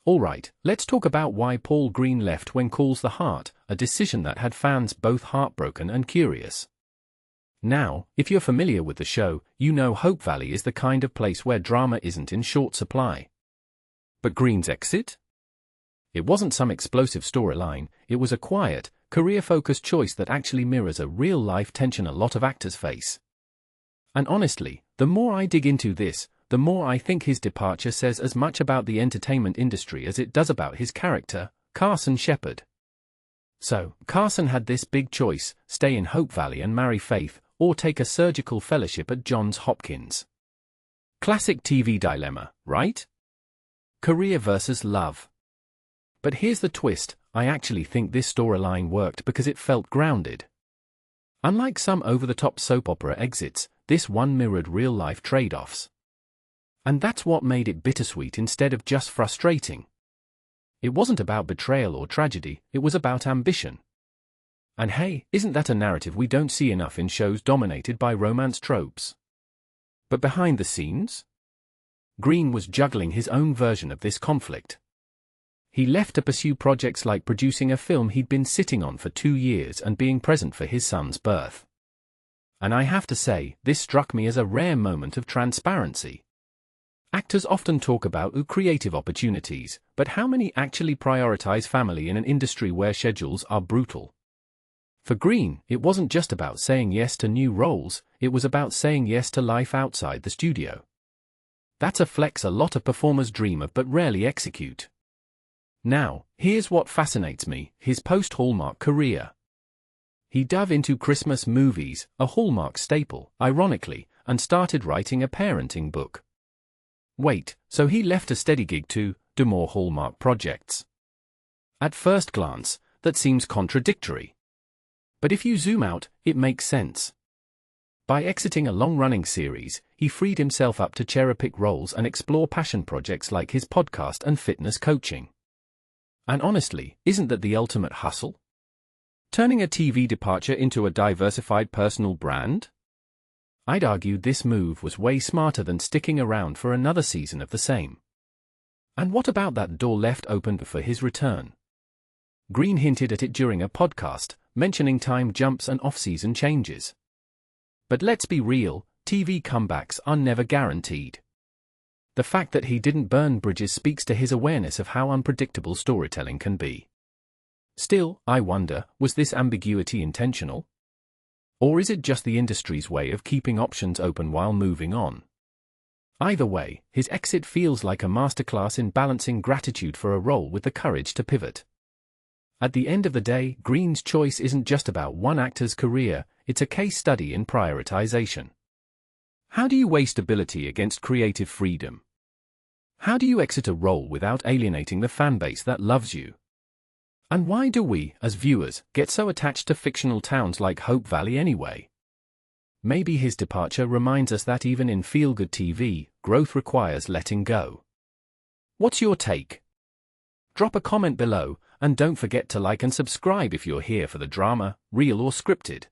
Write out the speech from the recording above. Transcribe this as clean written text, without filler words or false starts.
Alright, let's talk about why Paul Greene left When Calls the Heart, a decision that had fans both heartbroken and curious. Now, if you're familiar with the show, you know Hope Valley is the kind of place where drama isn't in short supply. But Greene's exit? It wasn't some explosive storyline, it was a quiet, career-focused choice that actually mirrors a real-life tension a lot of actors face. And honestly, the more I dig into this, the more I think his departure says as much about the entertainment industry as it does about his character, Carson Shepherd. So, Carson had this big choice: stay in Hope Valley and marry Faith, or take a surgical fellowship at Johns Hopkins. Classic TV dilemma, right? Career versus love. But here's the twist: I actually think this storyline worked because it felt grounded. Unlike some over-the-top soap opera exits, this one mirrored real-life trade-offs. And that's what made it bittersweet instead of just frustrating. It wasn't about betrayal or tragedy, it was about ambition. And hey, isn't that a narrative we don't see enough in shows dominated by romance tropes? But behind the scenes? Greene was juggling his own version of this conflict. He left to pursue projects like producing a film he'd been sitting on for 2 years and being present for his son's birth. And I have to say, this struck me as a rare moment of transparency. Actors often talk about creative opportunities, but how many actually prioritize family in an industry where schedules are brutal? For Greene, it wasn't just about saying yes to new roles, it was about saying yes to life outside the studio. That's a flex a lot of performers dream of but rarely execute. Now, here's what fascinates me: his post-Hallmark career. He dove into Christmas movies, a Hallmark staple, ironically, and started writing a parenting book. Wait, so he left a steady gig to do more Hallmark projects? At first glance, that seems contradictory. But if you zoom out, it makes sense. By exiting a long-running series, he freed himself up to cherry-pick roles and explore passion projects like his podcast and fitness coaching. And honestly, isn't that the ultimate hustle? Turning a TV departure into a diversified personal brand? I'd argue this move was way smarter than sticking around for another season of the same. And what about that door left open for his return? Greene hinted at it during a podcast, mentioning time jumps and off-season changes. But let's be real, TV comebacks are never guaranteed. The fact that he didn't burn bridges speaks to his awareness of how unpredictable storytelling can be. Still, I wonder, was this ambiguity intentional? Or is it just the industry's way of keeping options open while moving on? Either way, his exit feels like a masterclass in balancing gratitude for a role with the courage to pivot. At the end of the day, Greene's choice isn't just about one actor's career, it's a case study in prioritization. How do you weigh stability against creative freedom? How do you exit a role without alienating the fanbase that loves you? And why do we, as viewers, get so attached to fictional towns like Hope Valley anyway? Maybe his departure reminds us that even in feel-good TV, growth requires letting go. What's your take? Drop a comment below, and don't forget to like and subscribe if you're here for the drama, real or scripted.